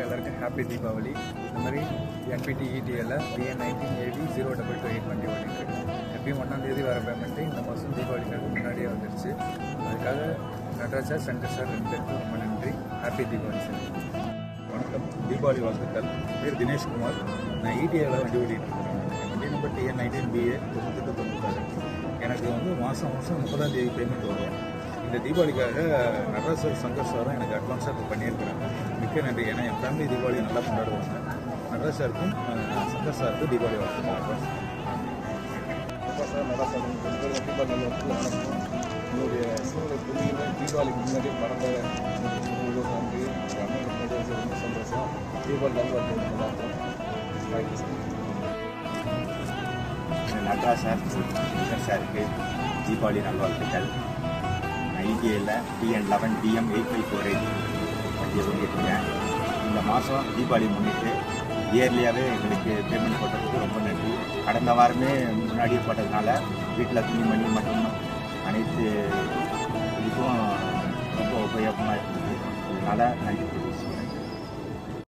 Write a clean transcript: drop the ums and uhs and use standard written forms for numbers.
எல்லாருக்கும் ஹாப்பி தீபாவளி. இந்த மாதிரி என்பிடி இடிஎல்ல BN19AD 02228 வண்டி ஓடிட்டுருக்கு. எப்பயும் 1ஆம் தேதி வர பேமெண்ட்டு இந்த மாதம் தீபாவளிக்கு முன்னாடியே வந்துருச்சு. அதுக்காக நடராஜ் சார், சங்கர் சார் 2 பேருக்கும் ரொம்ப நன்றி. Happy Deepavali sir. வணக்கம், தீபாவளி வாழ்த்துக்கள். பேர் தினேஷ்குமார். நான் இடிஎல்ல வண்டி ஓடிட்டுருக்கேன். வண்டி நம்பர் TN19BA 9896. எனக்கு மாதம் 30ஆம் தேதி பேமெண்ட் வரும். இந்த தீபாவளிக்காக நடராஜ் சார், சங்கர் சாரும் எனக்கு அட்வான்ஸாக பண்ணியிருக்கிறாங்க. மிக்க நன்றி. ஏன்னா என் ஃபேமிலி தீபாவளி நல்லா கொண்டாடுவாங்க. நடராஜ் சாருக்கும் சங்கர் சாருக்கும் தீபாவளி வாழ்த்துக்கள். அட்வான்ஸ் சார் நல்லா சொல்லுங்கள். கண்டிப்பாக நல்ல வணக்கம். என்னுடைய சூழ்நிலை புரியுங்க. தீபாவளிக்கு முன்னாடி பறந்த நன்றி. ரொம்ப சந்தோஷம். தீபாவளி நல்வாழ்த்து நல்லாயிருக்கும். Thank you sir. Nataraj sir, Shankar சாருக்கு தீபாவளி நல்வாழ்த்துக்கள். ITL TN11BM 8548 வண்டியை ஓடிட்டுருக்கேன். இந்த மாதம் தீபாவளி முன்னிட்டு இயர்லியாகவே எங்களுக்கு பேமெண்ட் போட்டதுக்கு ரொம்ப நன்றி. கடந்த வாரமே முன்னாடியே போட்டதுனால வீட்டில் துணிமணி மற்றும் அனைத்து இதுக்கும் ரொம்ப உபயோகமாக இருந்தது. அதனால் நன்றி.